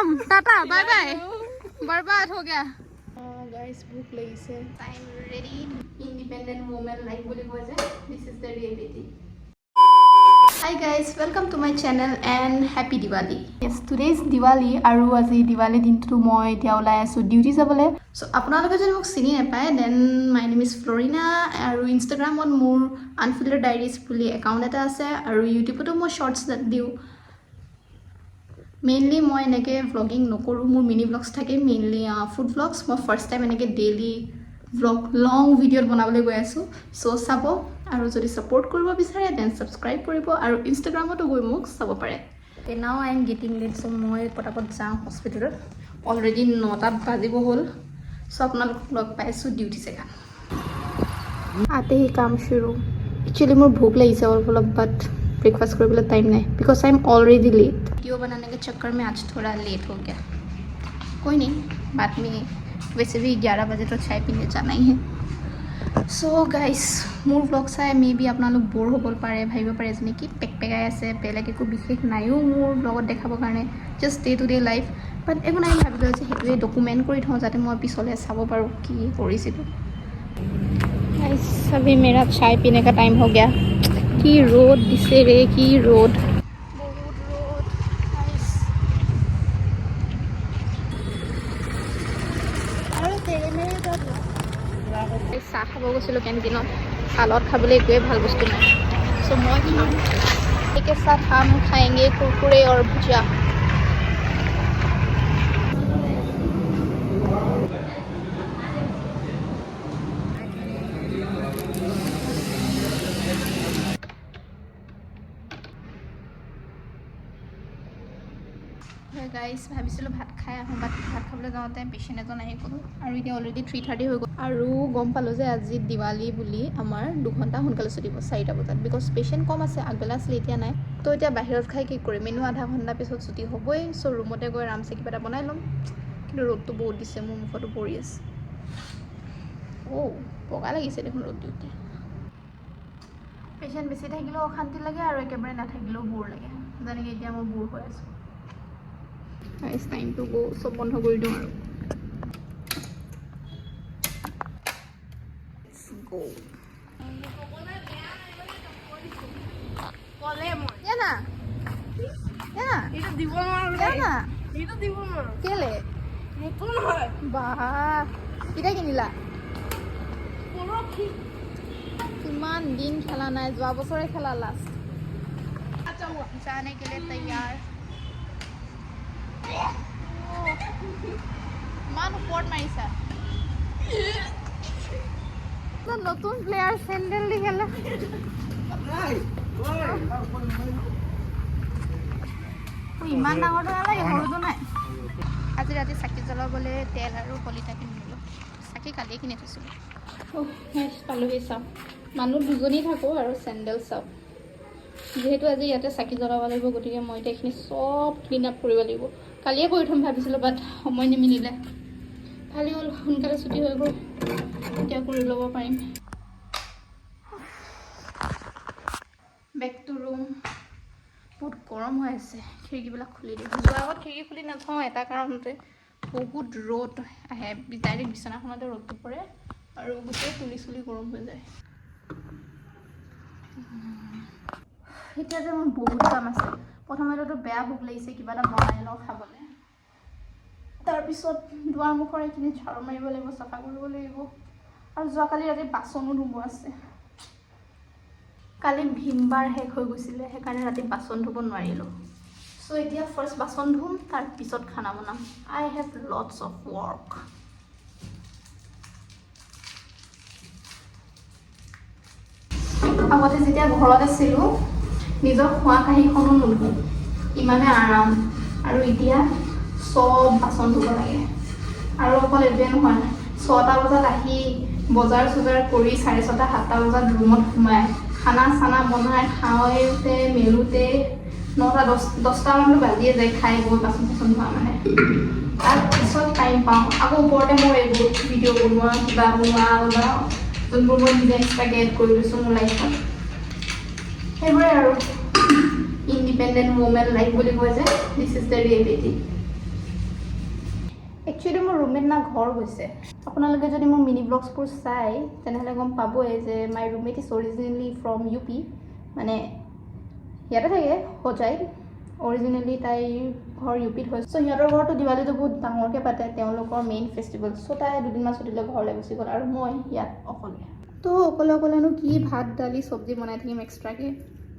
खत्म tata bye bye बर्बाद हो गया गाइस भूख लगी से I am ready independent woman like बोले बोले this is the reality. Hi guys, welcome to my channel and happy Diwali. Yes, today is Diwali আৰু আজি Diwali দিনটো মই এতিয়া ওলাই আছো ডিউটি যাবলৈ সো আপোনালোকে যদি মোক চিনি নাপায় দেন মাই নেম ইজ ফ্লোৰিনা আৰু ইনষ্টাগ্ৰামত মোৰ আনফিল্টাৰ্ড ডায়েৰিজ বুলি একাউণ্ট এটা আছে আৰু ইউটিউবতো মই শৰ্টছ দিওঁ মেইনলি মই এনেকৈ ভ্লগিং নকৰোঁ মোৰ মিনি ভ্লগছ থাকে মেইনলি ফুড ভ্লগছ মই ফাৰ্ষ্ট টাইম এনেকৈ ডেইলি ভ্লগ লং ভিডিঅ'ত বনাবলৈ গৈ আছোঁ চ' চাব আৰু যদি ছাপোৰ্ট কৰিব বিচাৰে দেন ছাবস্ক্ৰাইব কৰিব আৰু ইনষ্টাগ্ৰামতো গৈ মোক চাব পাৰে now I am getting late চ' মই পটাপট যাওঁ হস্পিটেলত অলৰেডি 9টা বাজিব হ'ল চ' আপোনালোকক লগ পাইছোঁ ডিউটি জেগাত আতে হি কাম শুৰু एक्चुअली मोर भूख लगी से और मतलब बट ब्रेकफास्ट करने टाइम नहीं because I am already late video बनाने के चक्कर में आज थोड़ा लेट हो गया कोई नहीं बाद में वैसे भी 11 बजे तो चाय पीने जाना ही है सो गाइस मोर ब्लॉग चाय मे बी अपना लोग बोर हो पारे भाव पारे जे कि पेकपेकाई आसे बेलेग एक विशेष नाइओ मोर ब्लॉगत देखाब कारण just day to day life बाट एक ना भाविलो जे हेतुए डकुमेंट कर थों जाते मैं पिछले चाब पारो कि करिसिलो गाइस अभी मेरा चाय पीने का टाइम हो गया कि रोड दिसे रे कि रोड बहुत रोड गाइस আৰু তেৰে মেৰে যাব চাহ খাব গৈছিলোঁ কেণ্টিনত চালত খাবলৈ একোৱেই ভাল বস্তু নাই চ' মই খাম একে সাথ हम खाएंगे कुरकुरे और भुजिया গাইজ ভাবিছিলোঁ ভাত খাই আহোঁ বাট ভাত খাবলৈ যাওঁতে পেচেণ্ট এজন আহি গ'ল আৰু এতিয়া অলৰেডি 3:30 হৈ গ'ল আৰু গম পালোঁ যে আজি দিৱালী বুলি আমাৰ 2 ঘণ্টা সোনকালে ছুটিব 4টা বজাত বিকজ পেচেণ্ট কম আছে আগবেলা আছিলে এতিয়া নাই তো এতিয়া বাহিৰত খাই কি কৰিম মেনু আধা ঘণ্টা পিছত ছুটি হ'বই চ' ৰুমতে গৈ আৰামছে কিবা এটা বনাই ল'ম কিন্তু ৰ'দটো বহুত দিছে মোৰ মুখতো পৰি আছে বগা লাগিছে দেখোন ৰ'দ দিওঁতে পেচেণ্ট বেছি থাকিলেও অশান্তি লাগে আৰু একেবাৰে নাথাকিলেও বোৰ লাগে যেনেকৈ এতিয়া মই বোৰ হৈ আছোঁ It's time to go. So বন্ধ কৰি দিওঁ আৰু Let's go. Yana. Itu দিব নোৱাৰো Yana. Itu দিব নোৱাৰো কেলে নতুন হয় বাহ কিটা কিনিলা পৰখি কিমান দিন খেলা নাই যোৱা বছৰে খেলা লাষ্ট আচ্ছা जाने के लिए तैयार মান ওপৰত মাৰিছা নতুন প্লেয়াৰ চেণ্ডেল দি খেলা ইমান ডাঙৰটো নালাগে সৰুটো নাই আজি ৰাতি চাকি জ্বলাবলৈ তেল আৰু কলিতা কিনিলোঁ চাকি কালিয়ে কিনি থৈছিলোঁ পালোহি চাওক মানুহ দুজনী থাকোঁ আৰু চেণ্ডেল চাওক যিহেতু আজি ইয়াতে চাকি জ্বলাব লাগিব গতিকে মই এতিয়া এইখিনি চব ক্লিন আপ কৰিব লাগিব কালিয়ে কৰি থ'ম ভাবিছিলোঁ বাট সময় নিমিলিলে ভালেই হ'ল সোনকালে ছুটি হৈ গ'ল এতিয়া কৰি ল'ব পাৰিম বেক টু ৰুম বহুত গৰম হৈ আছে খিৰিকীবিলাক খুলি দিওঁ যোৱাৰ আগত খিৰিকী খুলি নাথওঁ এটা কাৰণতে বহুত ৰ'দ আহে ডাইৰেক্ট বিচনাখনতে ৰ'দটো পৰে আৰু গোটেই তুলি চুলি গৰম হৈ যায় এতিয়া যে মোৰ বহুত কাম আছে প্ৰথমতেতো বেয়া ভোক লাগিছে কিবা এটা বনাই লওঁ খাবলৈ তাৰপিছত দুৱাৰ মুখৰ এইখিনি ঝাৰু মাৰিব লাগিব চাফা কৰিব লাগিব আৰু যোৱাকালি ৰাতি বাচনো ধুব আছে কালি ভীমবাৰ শেষ হৈ গৈছিলে সেইকাৰণে ৰাতি বাচন ধুব নোৱাৰিলোঁ চ' এতিয়া ফাৰ্ষ্ট বাচন ধুম তাৰপিছত খানা বনাম আই হেভ লটছ অফ ৱৰ্ক আগতে যেতিয়া ঘৰত আছিলোঁ নিজৰ খোৱা কাঁহীখনো নুধুঁ ইমানে আৰাম আৰু এতিয়া চব বাচন ধুব লাগে আৰু অকল এইটোৱে নহয় 6টা বজাত আহি বজাৰ চজাৰ কৰি 6:30 7টা বজাত ৰুমত সোমাই খানা চানা বনাই খাওঁতে মেলোঁতে 9টা 10টা মানটো বাজিয়ে যায় খাই গৈ বাচন চাচন ধোৱা মানে তাৰপিছত টাইম পাওঁ আকৌ ওপৰতে মই এইবোৰ ভিডিঅ' বনোৱা কিবা বনোৱা বা যোনবোৰ মই নিজে এক্সট্ৰাকৈ এড কৰি লৈছোঁ মোৰ লাইফত সেইবোৰে আৰু independent woman life বুলি কয় যে this is the reality actually মোৰ ৰুমমেট না ঘৰ গৈছে আপোনালোকে যদি মোৰ মিনি ব্লগছবোৰ চাই তেনেহ'লে গম পাবই যে my roommate is originally from U P মানে ইয়াতে থাকে হোজাইত অৰিজিনেলি তাই ঘৰ ইউ পিত হৈছে চ' সিহঁতৰ ঘৰতো দিৱালীটো বহুত ডাঙৰকৈ পাতে তেওঁলোকৰ মেইন ফেষ্টিভেল চ' তাই দুদিনমান ছুটিলৈ ঘৰলৈ গুচি গ'ল আৰু মই ইয়াত অকলে তো অকলেনো কি ভাত দালি চব্জি বনাই থাকিম এক্সট্ৰাকৈ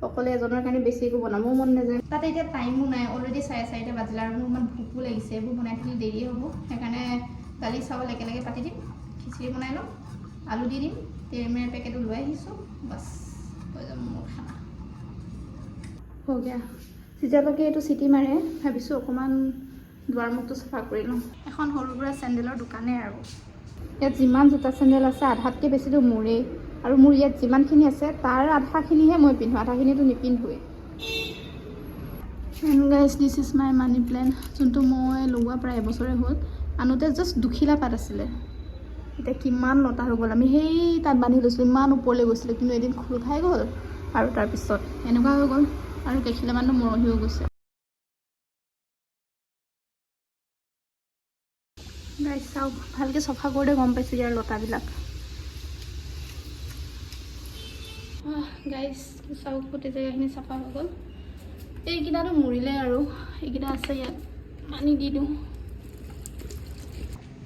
অকলে এজনৰ কাৰণে বেছি একো বনাবও মন নাযায় তাতে এতিয়া টাইমো নাই অলৰেডি 4:30 বাজিলে আৰু মোৰ ইমান ভোকো লাগিছে এইবোৰ বনাই থাকিলে দেৰিয়ে হ'ব সেইকাৰণে দালি চাউল একেলগে পাতি দিম খিচিৰি বনাই ল'ম আলু দি দিম তেৰমেৰ পেকেটো লৈ আহিছোঁ বাছ হৈ যাব মোৰ খানা হৈ গয়া যেতিয়ালৈকে এইটো চিটি মাৰে ভাবিছোঁ অকণমান দুৱাৰমুখটো চাফা কৰি লওঁ এখন সৰু সুৰা চেণ্ডেলৰ দোকানেই আৰু ইয়াত যিমান জোতা চেণ্ডেল আছে আধাতকৈ বেছিটো মোৰেই আৰু মোৰ ইয়াত যিমানখিনি আছে তাৰ আধাখিনিহে মই পিন্ধোঁ আধাখিনিতো নিপিন্ধোৱেই and guys this is my money plant যোনটো মই লগোৱা প্ৰায় এবছৰে হ'ল আনোতে জাষ্ট দুখিলা পাত আছিলে এতিয়া কিমান লতা হৈ গ'ল আমি সেই তাত বান্ধি লৈছিলোঁ ইমান ওপৰলৈ গৈছিলোঁ কিন্তু এদিন খোল খাই গ'ল আৰু তাৰপিছত এনেকুৱা হৈ গ'ল আৰু কেইখিলামানটো মৰহিও গৈছে গাইজ চাওক ভালকৈ চফা কৰোঁতে গম পাইছোঁ ইয়াৰ লতাবিলাক গাইজ চাওক গোটেই জেগাখিনি চাফা হৈ গ'ল এইকেইটাতো মৰিলে আৰু এইকেইটা আছে ইয়াত পানী দি দিওঁ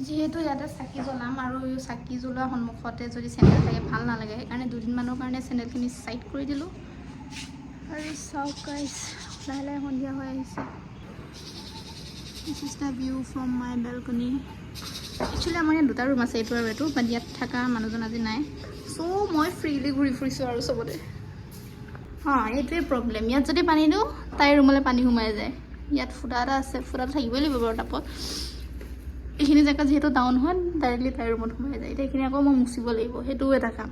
যিহেতু ইয়াতে চাকি জ্বলাম আৰু চাকি জ্বলোৱাৰ সন্মুখতে যদি চেণ্ডেল থাকে ভাল নালাগে সেইকাৰণে দুদিনমানৰ কাৰণে চেণ্ডেলখিনি চাইড কৰি দিলোঁ আৰু চাওক গাইজ লাহে লাহে সন্ধিয়া হৈ আহিছে this is the view from my balcony actually আমাৰ ইয়াত দুটা ৰুম আছে এইটো আৰু এইটো বাট ইয়াত থকা মানুহজন আজি নাই চ' মই ফ্ৰীলি ঘূৰি ফুৰিছোঁ আৰু চবতে এইটোৱে প্ৰব্লেম ইয়াত যদি পানী দিওঁ তাইৰ ৰুমলৈ পানী সোমাই যায় ইয়াত ফুটা এটা আছে ফুটাটো থাকিবই লাগিব বাৰু টাপত এইখিনি জেগা যিহেতু ডাউন হয় ডাইৰেক্টলি তাইৰ ৰুমত সোমাই যায় এতিয়া এইখিনি আকৌ মই মুচিব লাগিব সেইটোও এটা কাম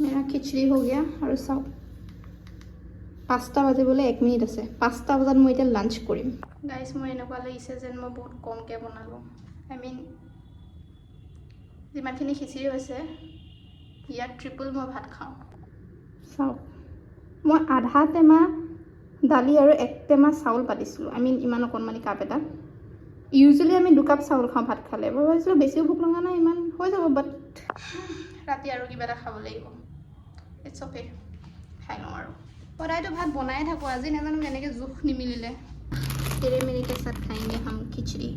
মেৰা খিচিৰি হৈ গয়া আৰু চাওক 5টা বাজিবলৈ 1 মিনিট আছে 5টা বজাত মই এতিয়া লাঞ্চ কৰিম গাইজ মোৰ এনেকুৱা লাগিছে যেন মই বহুত কমকৈ বনালোঁ আই মিন যিমানখিনি খিচিৰি হৈছে ইয়াত ট্ৰিপল মই ভাত খাওঁ চাওক মই আধা টেমা দালি আৰু 1 টেমা চাউল পাতিছিলোঁ আই মিন ইমান অকণমানি কাপ এটা ইউজুৱেলি আমি 2 কাপ চাউল খাওঁ ভাত খালে মই ভাবিছিলোঁ বেছিও ভোক লগা নাই ইমান হৈ যাব বাট ৰাতি আৰু কিবা এটা খাব লাগিব ইটছ অ'কে খাই লওঁ আৰু সদায়তো ভাত বনাই থাকোঁ আজি নাজানো কেনেকৈ জোখ নিমিলিলে তেৰে মেৰিকে চাত খাইংগে হাম খিচিৰি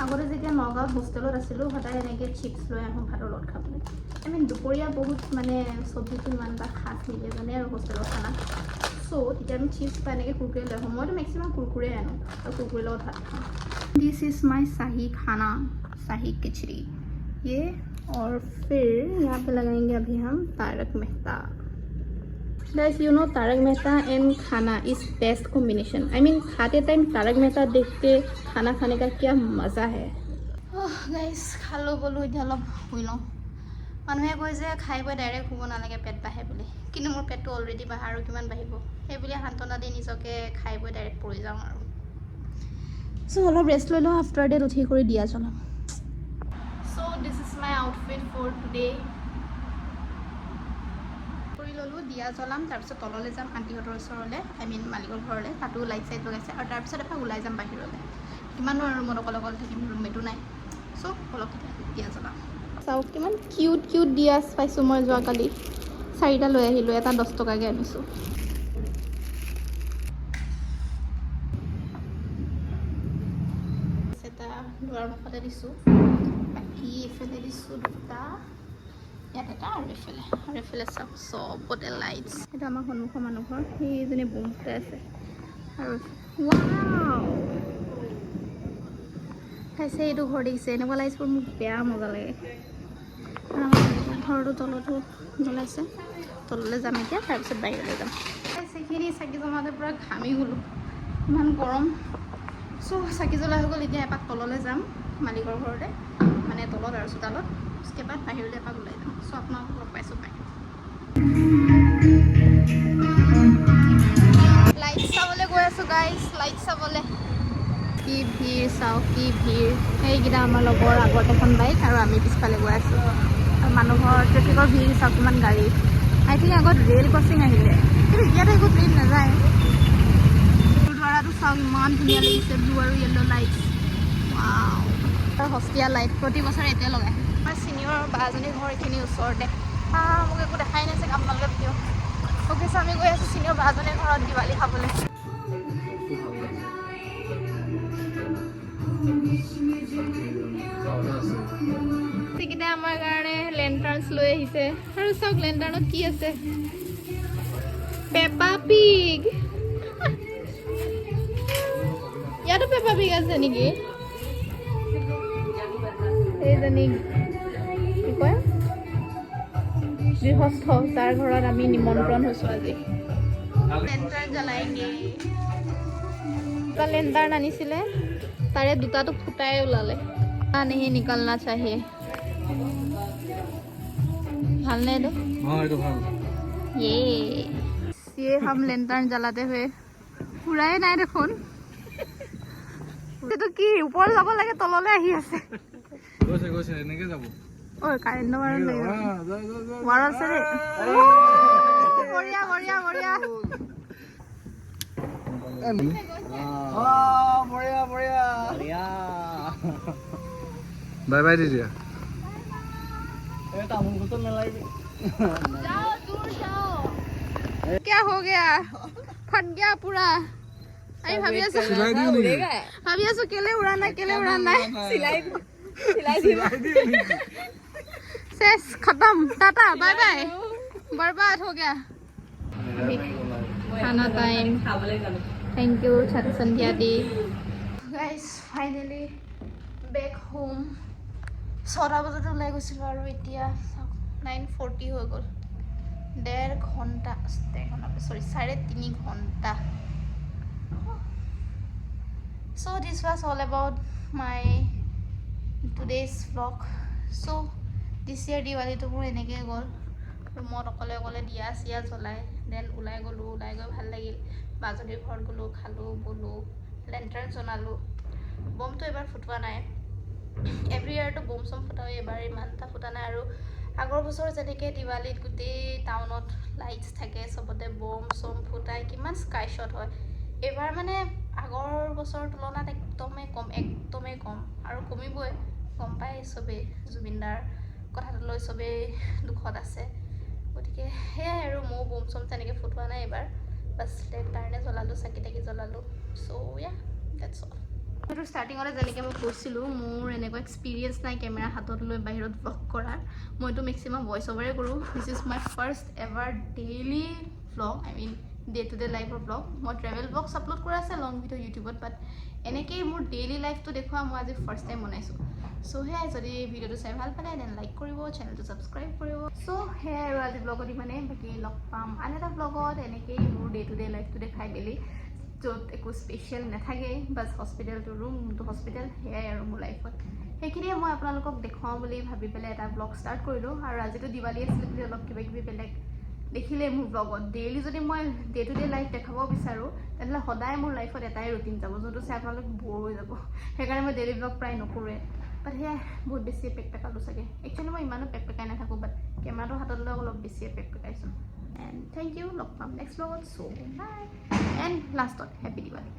আগতে যেতিয়া নগাঁৱত হোষ্টেলত আছিলোঁ সদায় এনেকৈ চিপছ লৈ আহোঁ ভাতৰ লগত খাবলৈ আই মিন দুপৰীয়া বহুত মানে চব্জিটো ইমান এটা খাচ নিদিয়ে জানে আৰু হোষ্টেলৰ খানা চ' তেতিয়া আমি চিপছ বা এনেকৈ কুৰকুৰে লৈ আহোঁ মইতো মেক্সিমাম কুৰকুৰে আনো আৰু কুৰকুৰে লগত ভাত খাওঁ দিছ ইজ মাই शाही खाना शाही खिचड़ी ये और फिर यहाँ पे लगाएंगे अभी हम Tarak Mehta guys you know Tarak Mehta and खाना is best combination I mean खाते टाइम तारक मेहता देख के खाना खाने का क्या मज़ा है गाइस खालो बोलो এতিয়া অলপ শুই লওঁ মানুহে কয় যে খাই বৈ ডাইৰেক্ট শুব নালাগে পেট বাঢ়ে বুলি কিন্তু মোৰ পেটটো অলৰেডি বাঢ়া আৰু কিমান বাঢ়িব সেইবুলি সান্তনা দি নিজকে খাই বৈ ডাইৰেক্ট পৰি যাওঁ আৰু চ' অলপ ৰেষ্ট লৈ লওঁ আফটাৰ ডেট উঠি কৰি দিয়া জ্বলাম চ' this is my outfit for today কৰি ল'লোঁ দিয়া জ্বলাম তাৰপিছত তললৈ যাম আণ্টিহঁতৰ ওচৰলৈ আই মিন মালিকৰ ঘৰলৈ তাতো লাইট চাইট লগাইছে আৰু তাৰপিছত এপাক ওলাই যাম বাহিৰলৈ কিমানো আৰু ৰুমত অকলে থাকিম ৰুমমেটো নাই চ' অলপ দিয়া জ্বলাম চাওক কিমান কিউট দিয়া পাইছোঁ মই যোৱাকালি 4টা লৈ আহিলোঁ এটা 10 টকাকৈ আনিছোঁ এটা দুৱাৰ মুখতে দিছোঁ বাকী এইফালে দিছোঁ 2টা ইয়াত এটা আৰু এইফালে চাওক চবতে লাইটছ এটা আমাৰ সন্মুখৰ মানুহঘৰ সেইজনী বুম ফুটাই আছে আৰু ৱাও খাইছে এইটো ঘৰ দেখিছে এনেকুৱা লাইটছবোৰ মোক বেয়া মজা লাগে আৰু আমাৰ ঘৰটো তলতো জ্বলাইছে তললৈ যাম এতিয়া তাৰপিছত বাহিৰলৈ যাম সেইখিনি চাকি জ্বলাওঁতে পূৰা ঘামি গ'লোঁ ইমান গৰম চ' চাকি জ্বলা হৈ গ'ল এতিয়া এপাক তললৈ যাম মালিকৰ ঘৰতে মানে তলত আৰু চোতালত এপাক বাহিৰলৈ এপাক ওলাই যাম চ' আপোনালোকক লগ পাইছোঁ পাই লাইট চাবলৈ গৈ আছোঁ গাইজ লাইট চাবলৈ কি ভিৰ চাওক কি ভিৰ সেইকেইটা আমাৰ লগৰ আগত এখন বাইক আৰু আমি পিছফালে গৈ আছোঁ আৰু মানুহৰ ট্ৰেফিকৰ ভিৰ চাওক কিমান গাড়ী আই থিংক আগত ৰেল ক্ৰচিং আহিলে কিন্তু ইয়াতে একো ট্ৰেইন নাযায় গুৰুদ্বাৰাটো চাওক ইমান ধুনীয়া লাগিছে ব্লু আৰু য়েল্ল' লাইটছ সস্তীয়া লাইট প্ৰতি বছৰে এতিয়া লগায় আমাৰ চিনিয়ৰ বাজনী ঘৰ এইখিনি ওচৰতে মোক একো দেখাই নাই চাগে আপোনালোকে ভিডিঅ' অ'কে চ' আমি গৈ আছোঁ চিনিয়ৰ বাজনীৰ ঘৰত দিৱালী খাবলৈ সেইকেইটা আমাৰ কাৰণে লেণ্টাৰ্ণছ লৈ আহিছে আৰু চাওক লেণ্টাৰ্ণত কি আছে পেপা পিগ ইয়াতো পেপা পিগ আছে নেকি এইজনী কি কয় গৃহস্থ তাৰ ঘৰত আমি নিমন্ত্ৰণ হৈছোঁ আজি লেণ্টাৰ্ণ জ্বলাইগে এটা লেণ্টাৰ্ণ আনিছিলে তাৰে দুটাটো ফুটাই ওলালে नहीं निकलना चाहिए ভালনে এইটো এইটো ভাল ये हम लेंटार्न जलाते हुए ফুৰাই নাই দেখোন এইটো কি ওপৰ যাব লাগে তললৈ আহি আছে গৈছে এনেকে যাব ঐ কাৰেণ্ট মাৰ লাগে মাৰ আছে ৰে বঢ়িয়া বঢ়িয়া বঢ়িয়া বঢ়িয়া বঢ়িয়া বঢ়িয়া बाय बाय दीजिए जाओ दूर जाओ क्या हो गया फट गया पूरा अरे भाभी ऐसे केले उड़ाना सिलाई शेष खत्म टाटा बाय बाय बर्बाद हो गया खाना time thank you Sandhya di guys finally back home 6টা বজাতে ওলাই গৈছিলোঁ আৰু এতিয়া 9:40 হৈ গ'ল 1.5 ঘণ্টা 3.5 ঘণ্টা so this was all about my today's vlog so this year দিৱালীটো মোৰ এনেকৈ গ'ল ৰুমত অকলে অকলে দিয়া চিয়া জ্বলাই দেন ওলাই গ'লোঁ ওলাই গৈ ভাল লাগিল বাজনীৰ ঘৰত গ'লোঁ খালোঁ বলোঁ লেণ্টাৰ্ণ জ্বলালোঁ বমটো এবাৰ ফুটোৱা নাই এভৰি ইয়াৰটো বম চম ফুটাও এবাৰ ইমান এটা ফুটা নাই আৰু আগৰ বছৰ যেনেকৈ দিৱালীত গোটেই টাউনত লাইটছ থাকে চবতে বম চম ফুটাই কিমান স্কাই শ্বট হয় এইবাৰ মানে আগৰ বছৰৰ তুলনাত একদমেই কম আৰু কমিবই গম পাই চবেই জুবিনদাৰ কথাটো লৈ চবেই দুখত আছে গতিকে সেয়াই আৰু ময়ো বম চম তেনেকৈ ফুটোৱা নাই এইবাৰ বাছ লেণ্টাৰ্ণে জ্বলালোঁ চাকি তাকি জ্বলালোঁ চ' ইয়া ডেটছ অল সেইটো ষ্টাৰ্টিঙতে যেনেকৈ মই কৈছিলোঁ মোৰ এনেকুৱা এক্সপিৰিয়েঞ্চ নাই কেমেৰা হাতত লৈ বাহিৰত ব্লগ কৰাৰ মইতো মেক্সিমাম ভইচ অভাৰে কৰোঁ this is my first ever daily blog I mean day to day লাইফৰ ব্লগ মই ট্ৰেভেল ব্লগছ আপলোড কৰা আছে লং ভিডিঅ' ইউটিউবত বাট এনেকেই মোৰ ডেইলি লাইফটো দেখুওৱা মই আজি ফাৰ্ষ্ট টাইম বনাইছোঁ চ' সেয়াই যদি ভিডিঅ'টো চাই ভাল পালে দেন লাইক কৰিব চেনেলটো ছাবস্ক্ৰাইব কৰিব চ' সেয়াই আৰু আজি ব্লগত ইমানেই বাকী লগ পাম আন এটা ব্লগত এনেকেই মোৰ ডে টু ডে লাইফটো দেখাই মেলি য'ত একো স্পেচিয়েল নাথাকেই বাছ হস্পিটেলটো ৰুমটো হস্পিটেল সেয়াই আৰু মোৰ লাইফত সেইখিনিয়ে মই আপোনালোকক দেখুৱাওঁ বুলি ভাবি পেলাই এটা ব্লগ ষ্টাৰ্ট কৰিলোঁ আৰু আজিতো দিৱালী আছিলে বুলি অলপ কিবা কিবি বেলেগ দেখিলে মোৰ ব্লগত ডেইলি যদি মই ডে টু ডে লাইফ দেখাব বিচাৰোঁ তেনেহ'লে সদায় মোৰ লাইফত এটাই ৰুটিন যাব যোনটো চাই আপোনালোক ব'ৰ হৈ যাব সেইকাৰণে মই ডেইলি ব্লগ প্ৰায় নকৰোঁৱে বাট সেয়াই বহুত বেছি পেকপেকালোঁ চাগে একচুৱেলি মই ইমানো পেকপেকাই নাথাকোঁ বাট কেমেৰাটো হাতত লৈ অলপ বেছিয়ে পেকপেকাইছোঁ এণ্ড থেংক ইউ লগ পাম নেক্সট ব্লগত চ' বাই এণ্ড লাষ্টত হেপী দিৱালী